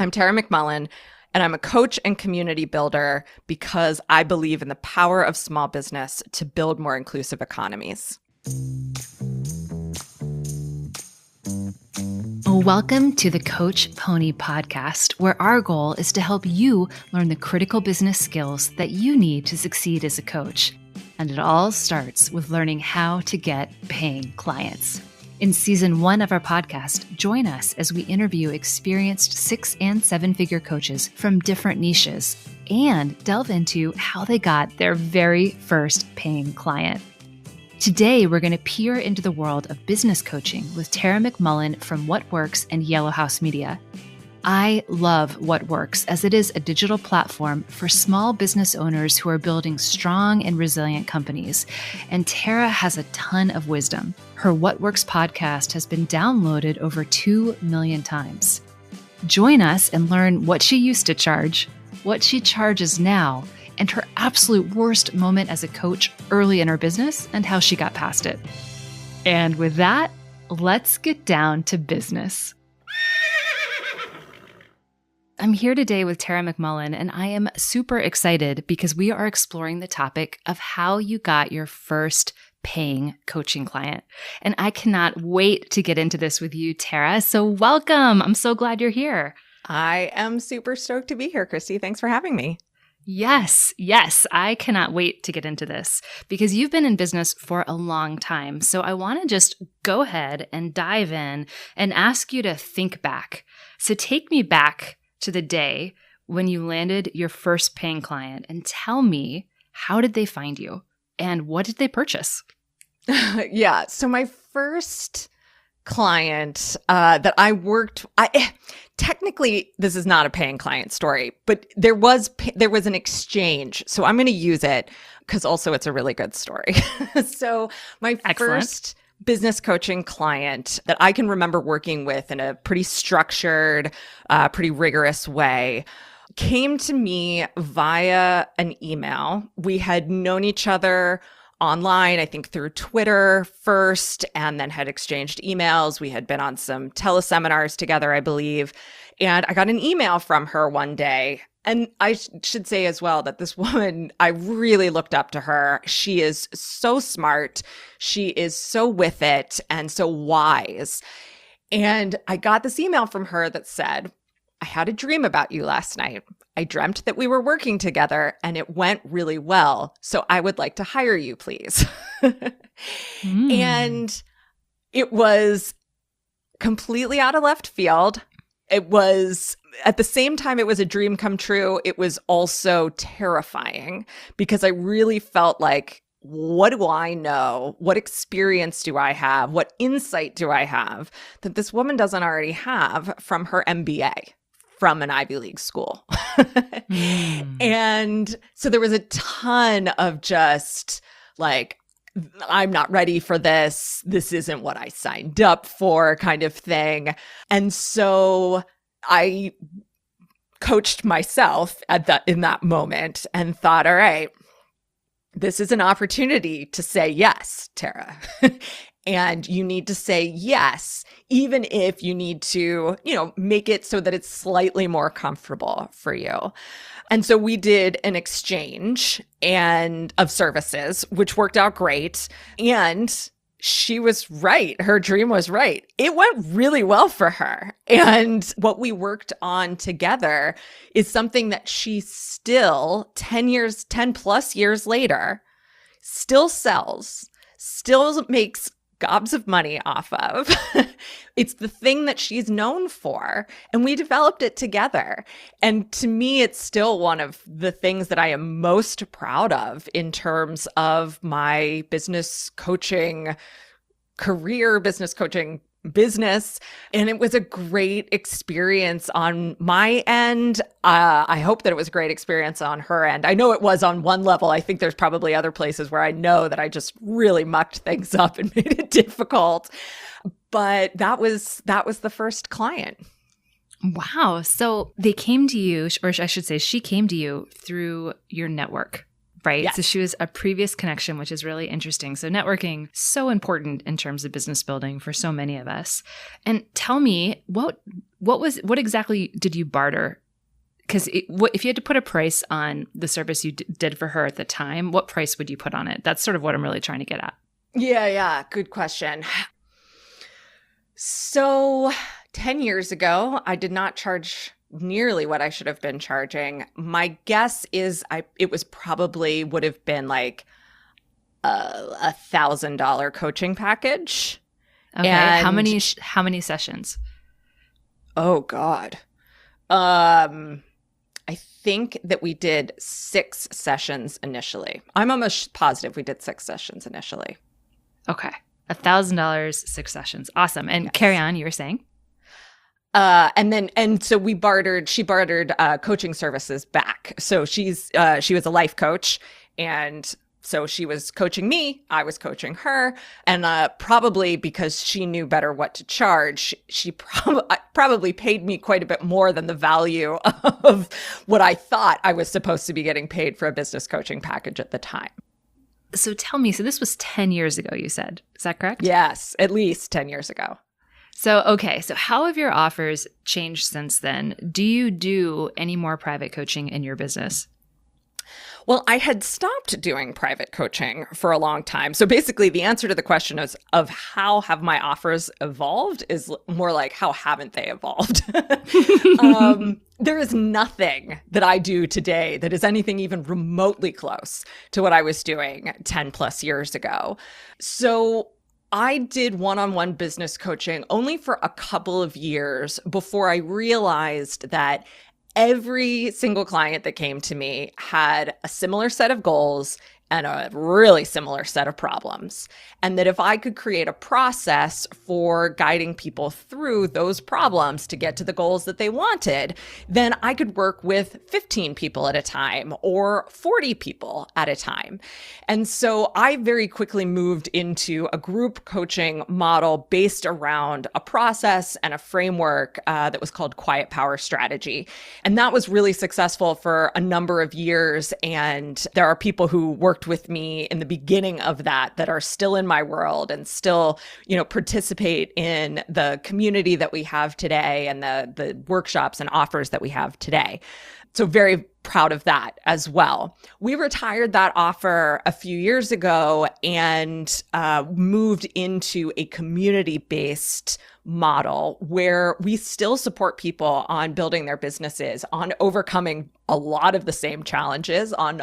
I'm Tara McMullin, and I'm a coach and community builder because I believe in the power of small business to build more inclusive economies. Welcome to the Coach Pony podcast, where our goal is to help you learn the critical business skills that you need to succeed as a coach. And it all starts with learning how to get paying clients. In season 1 of our podcast, join us as we interview experienced 6- and 7-figure coaches from different niches and delve into how they got their very first paying client. Today, we're going to peer into the world of business coaching with Tara McMullin from What Works and Yellow House Media. I love What Works as it is a digital platform for small business owners who are building strong and resilient companies. And Tara has a ton of wisdom. Her What Works podcast has been downloaded over 2 million times. Join us and learn what she used to charge, what she charges now, and her absolute worst moment as a coach early in her business and how she got past it. And with that, let's get down to business. I'm here today with Tara McMullin, and I am super excited because we are exploring the topic of how you got your first paying coaching client. And I cannot wait to get into this with you, Tara. So welcome. I'm so glad you're here. I am super stoked to be here, Christy. Thanks for having me. Yes. I cannot wait to get into this because you've been in business for a long time. So I want to just go ahead and dive in and ask you to think back. So take me back to the day when you landed your first paying client and tell me, how did they find you and what did they purchase? Yeah. So my first client technically this is not a paying client story, but there was an exchange. So I'm going to use it because also it's a really good story. So my first business coaching client that I can remember working with in a pretty structured, pretty rigorous way came to me via an email. We had known each other online, I think through Twitter first, and then had exchanged emails. We had been on some teleseminars together, I believe. And I got an email from her one day. And I should say as well that this woman, I really looked up to her. She is so smart. She is so with it and so wise. And I got this email from her that said, I had a dream about you last night. I dreamt that we were working together and it went really well. So I would like to hire you, please. And it was completely out of left field. It was, at the same time, it was a dream come true. It was also terrifying because I really felt like, what do I know? What experience do I have? What insight do I have that this woman doesn't already have from her MBA from an Ivy League school? And so there was a ton of just like, I'm not ready for this. This isn't what I signed up for kind of thing. And so I coached myself in that moment and thought, all right, this is an opportunity to say yes, Tara. And you need to say yes, even if you need to, make it so that it's slightly more comfortable for you. And so we did an exchange of services, which worked out great. And she was right. Her dream was right. It went really well for her. And what we worked on together is something that she still 10 plus years later, still sells, still makes gobs of money off of. It's the thing that she's known for, and we developed it together. And to me, it's still one of the things that I am most proud of in terms of my business coaching career, business coaching business. And it was a great experience on my end. I hope that it was a great experience on her end. I know it was on one level. I think there's probably other places where I know that I just really mucked things up and made it difficult. But that was the first client. Wow. So they came to you, or I should say she came to you through your network. right? Yes. So she was a previous connection, which is really interesting. So networking, so important in terms of business building for so many of us. And tell me, what exactly did you barter? Because if you had to put a price on the service you did for her at the time, what price would you put on it? That's sort of what I'm really trying to get at. Yeah. Good question. So 10 years ago, I did not charge nearly what I should have been charging. My guess is it would have been like a $1,000 coaching package. Okay. And how many sessions? Oh God. I think that we did 6 sessions initially. I'm almost positive we did 6 sessions initially. Okay. $1,000, 6 sessions. Awesome. And Yes. Carry on, you were saying? And so she bartered coaching services back. So she was a life coach, and so she was coaching me, I was coaching her, and probably because she knew better what to charge, she probably paid me quite a bit more than the value of what I thought I was supposed to be getting paid for a business coaching package at the time. So tell me, so this was 10 years ago, you said. Is that correct? Yes, at least 10 years ago. So, okay. So how have your offers changed since then? Do you do any more private coaching in your business? Well, I had stopped doing private coaching for a long time. So basically, the answer to the question of how have my offers evolved is more like how haven't they evolved? There is nothing that I do today that is anything even remotely close to what I was doing 10 plus years ago. So I did one-on-one business coaching only for a couple of years before I realized that every single client that came to me had a similar set of goals and a really similar set of problems. And that if I could create a process for guiding people through those problems to get to the goals that they wanted, then I could work with 15 people at a time or 40 people at a time. And so I very quickly moved into a group coaching model based around a process and a framework that was called Quiet Power Strategy. And that was really successful for a number of years. And there are people who worked with me in the beginning of that are still in my world and still, participate in the community that we have today and the workshops and offers that we have today. So very proud of that as well. We retired that offer a few years ago and moved into a community-based model where we still support people on building their businesses, on overcoming a lot of the same challenges, on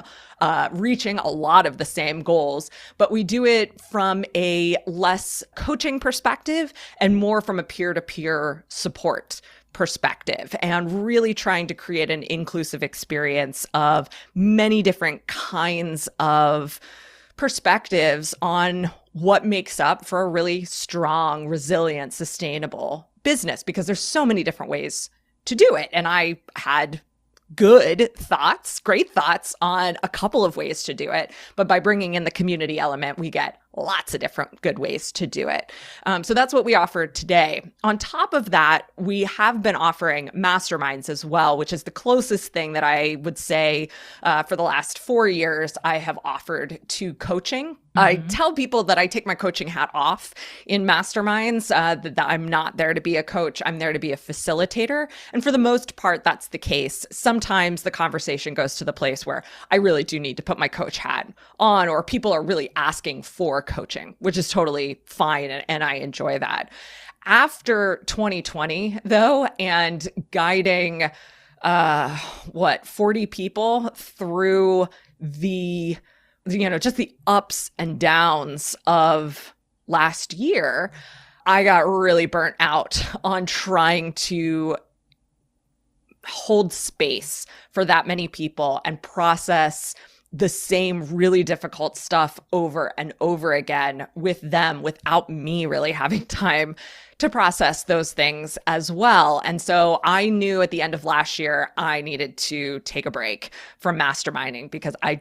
reaching a lot of the same goals, but we do it from a less coaching perspective and more from a peer-to-peer support perspective, and really trying to create an inclusive experience of many different kinds of perspectives on what makes up for a really strong, resilient, sustainable business, because there's so many different ways to do it. And I had great thoughts on a couple of ways to do it. But by bringing in the community element, we get lots of different good ways to do it. So that's what we offer today. On top of that, we have been offering masterminds as well, which is the closest thing that I would say for the last 4 years I have offered to coaching. I tell people that I take my coaching hat off in masterminds, that I'm not there to be a coach. I'm there to be a facilitator. And for the most part, that's the case. Sometimes the conversation goes to the place where I really do need to put my coach hat on, or people are really asking for coaching, which is totally fine. And I enjoy that. After 2020, though, and guiding, 40 people through the just the ups and downs of last year, I got really burnt out on trying to hold space for that many people and process the same really difficult stuff over and over again with them without me really having time to process those things as well. And so I knew at the end of last year, I needed to take a break from masterminding because I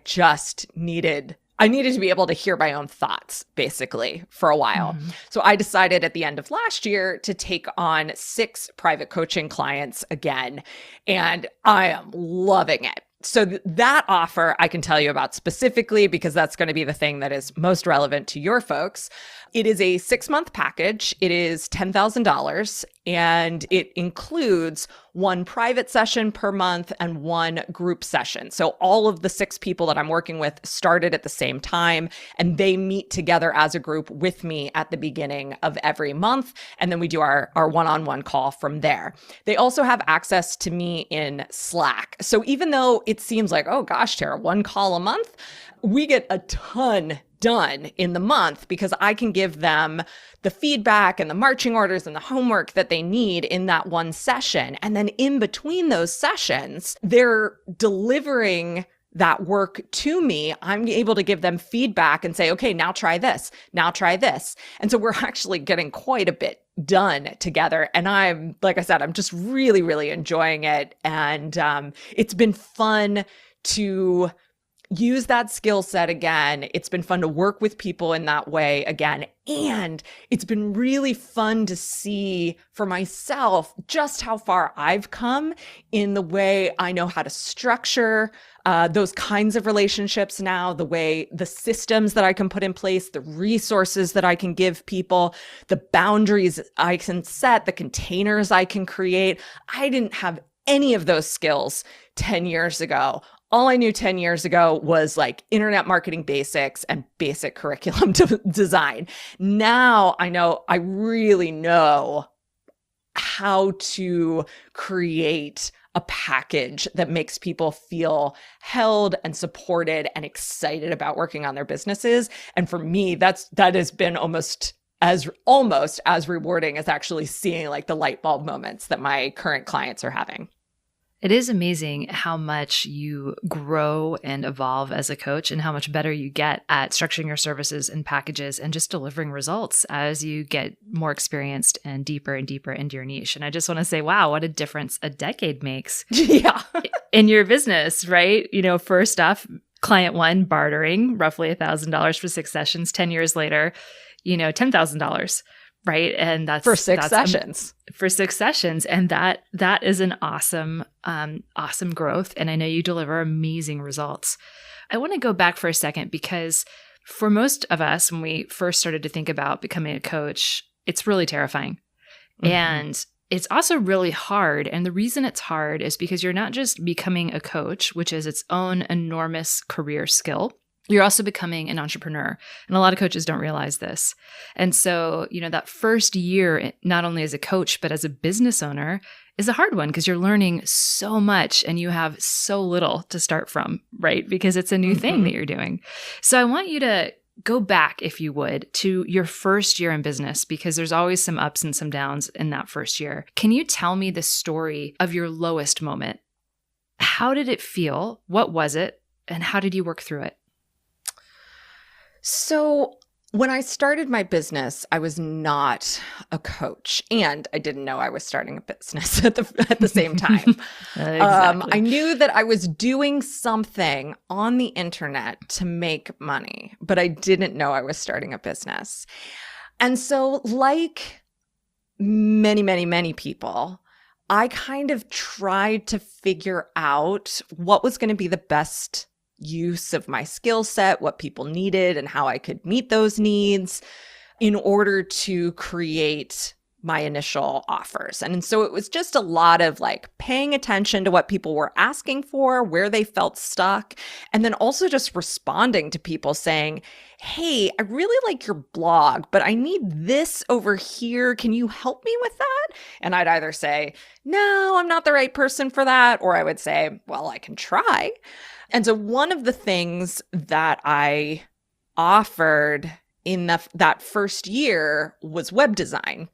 needed to be able to hear my own thoughts, basically, for a while. So I decided at the end of last year to take on 6 private coaching clients again, and I am loving it. So that offer I can tell you about specifically because that's going to be the thing that is most relevant to your folks. It is a 6-month package. It is $10,000 and it includes 1 private session per month and 1 group session. So all of the 6 people that I'm working with started at the same time and they meet together as a group with me at the beginning of every month. And then we do our one-on-one call from there. They also have access to me in Slack. So even though it seems like, oh gosh, Tara, 1 call a month, we get a ton done in the month because I can give them the feedback and the marching orders and the homework that they need in that 1 session. And then in between those sessions, they're delivering that work to me. I'm able to give them feedback and say, okay, now try this, now try this. And so we're actually getting quite a bit done together. And I'm, like I said, I'm just really, really enjoying it. And it's been fun to use that skill set again. It's been fun to work with people in that way again. And it's been really fun to see for myself just how far I've come in the way I know how to structure those kinds of relationships now, the way the systems that I can put in place, the resources that I can give people, the boundaries I can set, the containers I can create. I didn't have any of those skills 10 years ago. All I knew 10 years ago was like internet marketing basics and basic curriculum design. Now I really know how to create a package that makes people feel held and supported and excited about working on their businesses. And for me, that has been almost as rewarding as actually seeing like the light bulb moments that my current clients are having. It is amazing how much you grow and evolve as a coach and how much better you get at structuring your services and packages and just delivering results as you get more experienced and deeper into your niche. And I just want to say, wow, what a difference a decade makes in your business, right? First off, client 1 bartering roughly $1,000 for 6 sessions. 10 years later, $10,000. Right. And that's for 6 sessions. For 6 sessions. And that is an awesome growth. And I know you deliver amazing results. I want to go back for a second because for most of us, when we first started to think about becoming a coach, it's really terrifying. Mm-hmm. And it's also really hard. And the reason it's hard is because you're not just becoming a coach, which is its own enormous career skill. You're also becoming an entrepreneur. And a lot of coaches don't realize this. And so, that first year, not only as a coach, but as a business owner is a hard one because you're learning so much and you have so little to start from, right? Because it's a new thing that you're doing. So I want you to go back, if you would, to your first year in business because there's always some ups and some downs in that first year. Can you tell me the story of your lowest moment? How did it feel? What was it? And how did you work through it? So when I started my business, I was not a coach and I didn't know I was starting a business at the same time. Exactly. I knew that I was doing something on the internet to make money, but I didn't know I was starting a business. And so like many, many, many people, I kind of tried to figure out what was going to be the best use of my skill set, what people needed, and how I could meet those needs in order to create my initial offers. And so it was just a lot of like paying attention to what people were asking for, where they felt stuck, and then also just responding to people saying, hey, I really like your blog, but I need this over here. Can you help me with that? And I'd either say, no, I'm not the right person for that. Or I would say, well, I can try. And so one of the things that I offered in that first year was web design.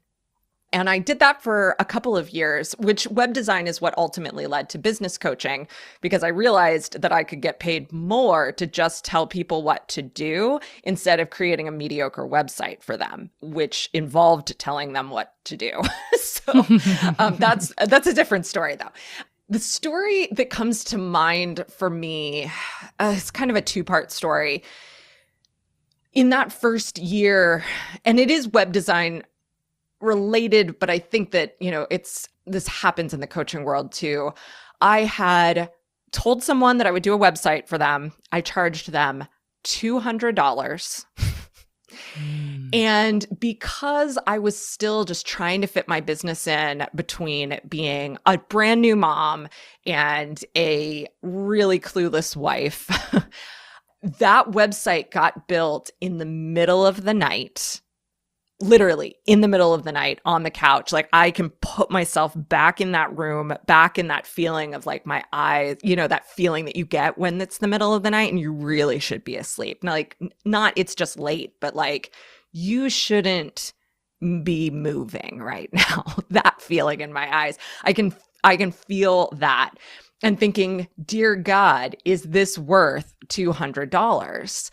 And I did that for a couple of years, which web design is what ultimately led to business coaching, because I realized that I could get paid more to just tell people what to do instead of creating a mediocre website for them, which involved telling them what to do. So that's a different story, though. The story that comes to mind for me is kind of a 2-part story. In that first year, and it is web design related, but I think that, this happens in the coaching world too. I had told someone that I would do a website for them. I charged them $200. And because I was still just trying to fit my business in between being a brand new mom and a really clueless wife, that website got built in the middle of the night, literally in the middle of the night on the couch. Like I can put myself back in that room, back in that feeling of like my eyes, that feeling that you get when it's the middle of the night and you really should be asleep. Like not it's just late, but like you shouldn't be moving right now. That feeling in my eyes. I can feel that and thinking, dear God, is this worth $200?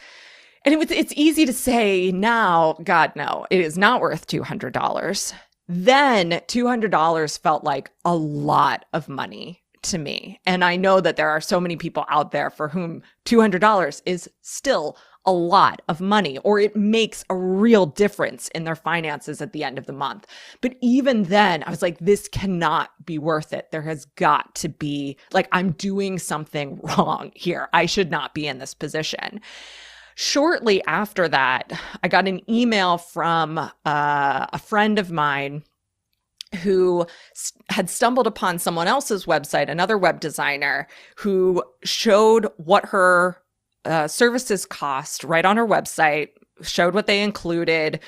And it's easy to say now, God, no, it is not worth $200. Then $200 felt like a lot of money to me. And I know that there are so many people out there for whom $200 is still a lot of money, or it makes a real difference in their finances at the end of the month. But even then, I was like, this cannot be worth it. There has got to be, like, I'm doing something wrong here. I should not be in this position. Shortly after that, I got an email from a friend of mine who had stumbled upon someone else's website, another web designer, who showed what her services cost right on her website, showed what they included.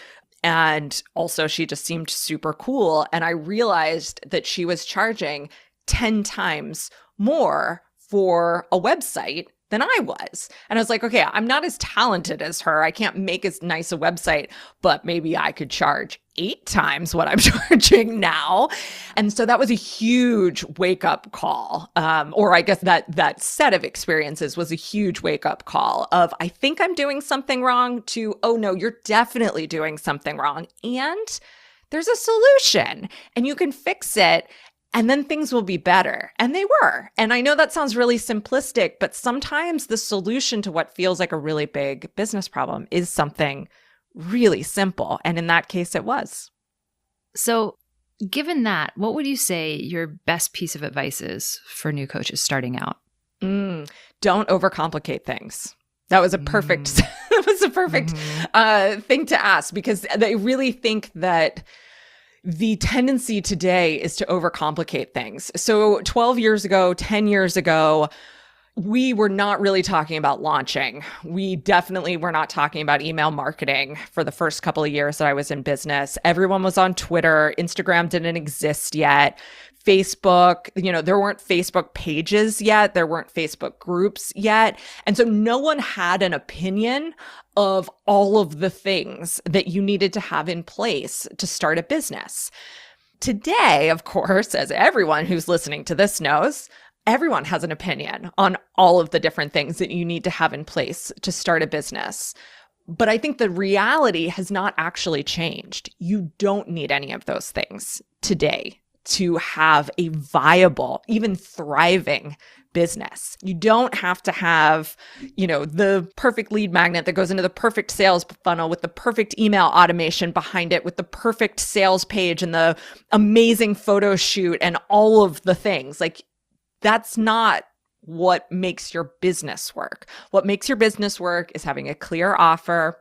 And also she just seemed super cool. And I realized that she was charging 10 times more for a website than I was. And I was like, okay, I'm not as talented as her. I can't make as nice a website, but maybe I could charge 8 times what I'm charging now. And so that was a huge wake-up call. Or I guess that set of experiences was a huge wake-up call of, I think I'm doing something wrong, to, oh no, you're definitely doing something wrong. And there's a solution and you can fix it. And then things will be better. And they were. And I know that sounds really simplistic, but sometimes the solution to what feels like a really big business problem is something really simple. And in that case, it was. So given that, what would you say your best piece of advice is for new coaches starting out? Don't overcomplicate things. That was a perfect, thing to ask, because they really think that the tendency today is to overcomplicate things. So 12 years ago, 10 years ago, we were not really talking about launching. We definitely were not talking about email marketing for the first couple of years that I was in business. Everyone was on Twitter. Instagram didn't exist yet. Facebook, there weren't Facebook pages yet. There weren't Facebook groups yet. And so no one had an opinion of all of the things that you needed to have in place to start a business. Today, of course, as everyone who's listening to this knows, everyone has an opinion on all of the different things that you need to have in place to start a business. But I think the reality has not actually changed. You don't need any of those things today to have a viable, even thriving business. You don't have to have, the perfect lead magnet that goes into the perfect sales funnel with the perfect email automation behind it, with the perfect sales page and the amazing photo shoot and all of the things. Like, that's not what makes your business work. What makes your business work is having a clear offer,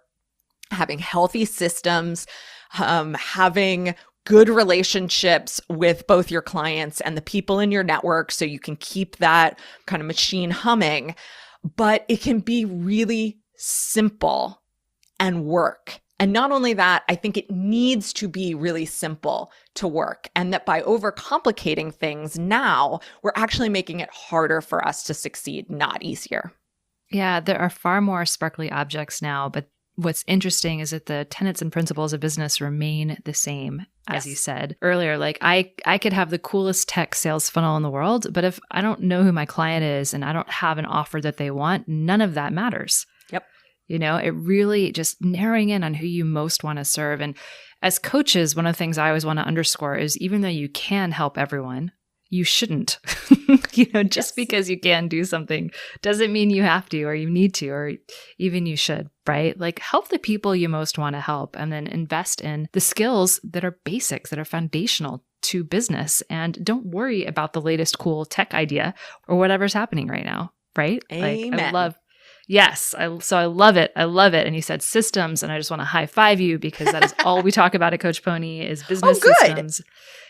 having healthy systems, having good relationships with both your clients and the people in your network so you can keep that kind of machine humming. But it can be really simple and work. And not only that, I think it needs to be really simple to work. And that by overcomplicating things now, we're actually making it harder for us to succeed, not easier. Yeah, there are far more sparkly objects now, but what's interesting is that the tenets and principles of business remain the same, as you said earlier. Like I could have the coolest tech sales funnel in the world, but if I don't know who my client is and I don't have an offer that they want, none of that matters. Yep. It really just narrowing in on who you most want to serve. And as coaches, one of the things I always want to underscore is even though you can help everyone, you shouldn't. Just because you can do something doesn't mean you have to, or you need to, or even you should, right? Like help the people you most want to help and then invest in the skills that are basics, that are foundational to business and don't worry about the latest cool tech idea or whatever's happening right now, right? Amen. I love it. I love it. And you said systems, and I just want to high five you because that is all we talk about at Coach Pony is business systems.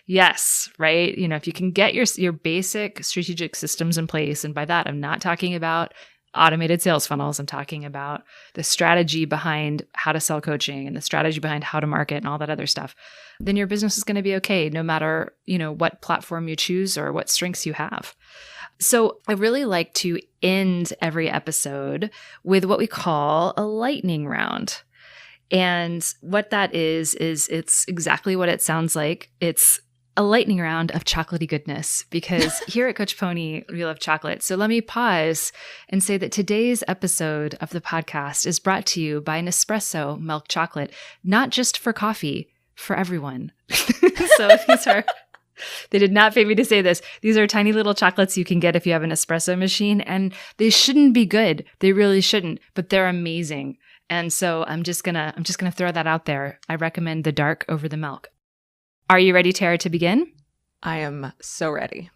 Yes, right? If you can get your basic strategic systems in place, and by that, I'm not talking about automated sales funnels. I'm talking about the strategy behind how to sell coaching and the strategy behind how to market and all that other stuff. Then your business is going to be okay, no matter, what platform you choose or what strengths you have. So I really like to end every episode with what we call a lightning round. And what that is it's exactly what it sounds like. It's a lightning round of chocolatey goodness, because here at Coach Pony, we love chocolate. So let me pause and say that today's episode of the podcast is brought to you by Nespresso milk chocolate, not just for coffee, for everyone. So they did not pay me to say this. These are tiny little chocolates you can get if you have an espresso machine, and they shouldn't be good. They really shouldn't, but they're amazing. And so I'm just gonna throw that out there. I recommend the dark over the milk. Are you ready, Tara, to begin? I am so ready.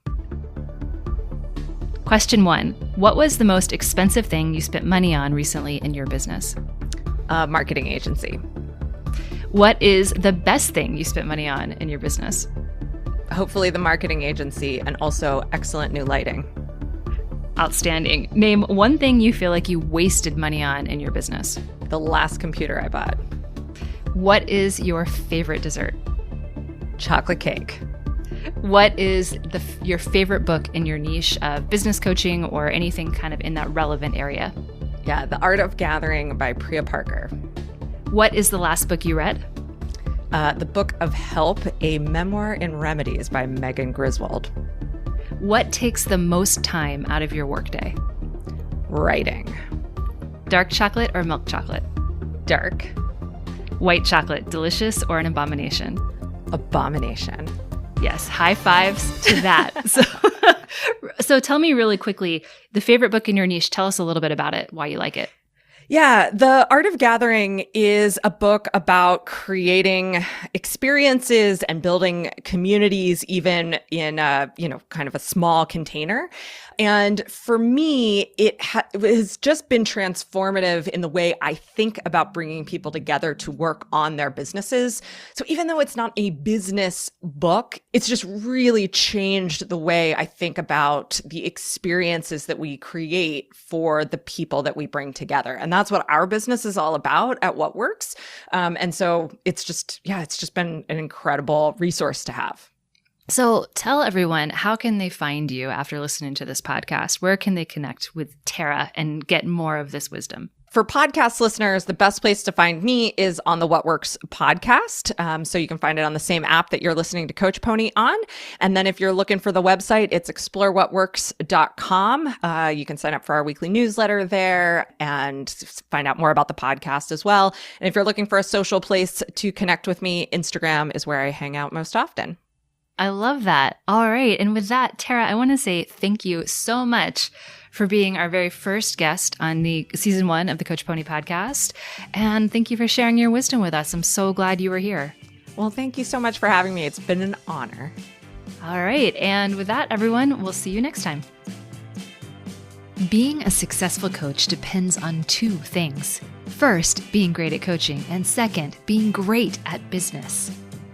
Question 1. What was the most expensive thing you spent money on recently in your business? Marketing agency. What is the best thing you spent money on in your business? Hopefully the marketing agency, and also excellent new lighting. Outstanding. Name one thing you feel like you wasted money on in your business. The last computer I bought. What is your favorite dessert? Chocolate cake. What is your favorite book in your niche of business coaching or anything kind of in that relevant area? Yeah, The Art of Gathering by Priya Parker. What is the last book you read? The Book of Help, A Memoir in Remedies by Megan Griswold. What takes the most time out of your workday? Writing. Dark chocolate or milk chocolate? Dark. White chocolate, delicious or an abomination? Abomination. Yes, high fives to that. So tell me really quickly, the favorite book in your niche, tell us a little bit about it, why you like it. Yeah, The Art of Gathering is a book about creating experiences and building communities, even in kind of a small container. And for me, it has just been transformative in the way I think about bringing people together to work on their businesses. So even though it's not a business book, it's just really changed the way I think about the experiences that we create for the people that we bring together. And that's what our business is all about at What Works. And so it's just been an incredible resource to have. So tell everyone, how can they find you after listening to this podcast? Where can they connect with Tara and get more of this wisdom? For podcast listeners, the best place to find me is on the What Works podcast. So you can find it on the same app that you're listening to Coach Pony on. And then if you're looking for the website, it's explorewhatworks.com. You can sign up for our weekly newsletter there and find out more about the podcast as well. And if you're looking for a social place to connect with me, Instagram is where I hang out most often. I love that. All right. And with that, Tara, I want to say thank you so much for being our very first guest on the season 1 of the Coach Pony podcast. And thank you for sharing your wisdom with us. I'm so glad you were here. Well, thank you so much for having me. It's been an honor. All right. And with that, everyone, we'll see you next time. Being a successful coach depends on 2 things. First, being great at coaching. And second, being great at business.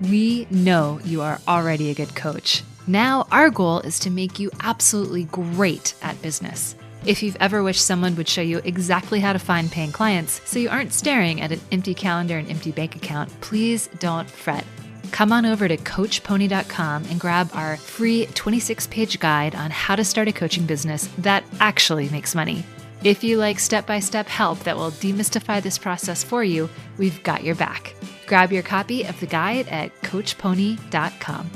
We know you are already a good coach. Now, our goal is to make you absolutely great at business. If you've ever wished someone would show you exactly how to find paying clients so you aren't staring at an empty calendar and empty bank account, please don't fret. Come on over to CoachPony.com and grab our free 26-page guide on how to start a coaching business that actually makes money. If you like step-by-step help that will demystify this process for you, we've got your back. Grab your copy of the guide at CoachPony.com.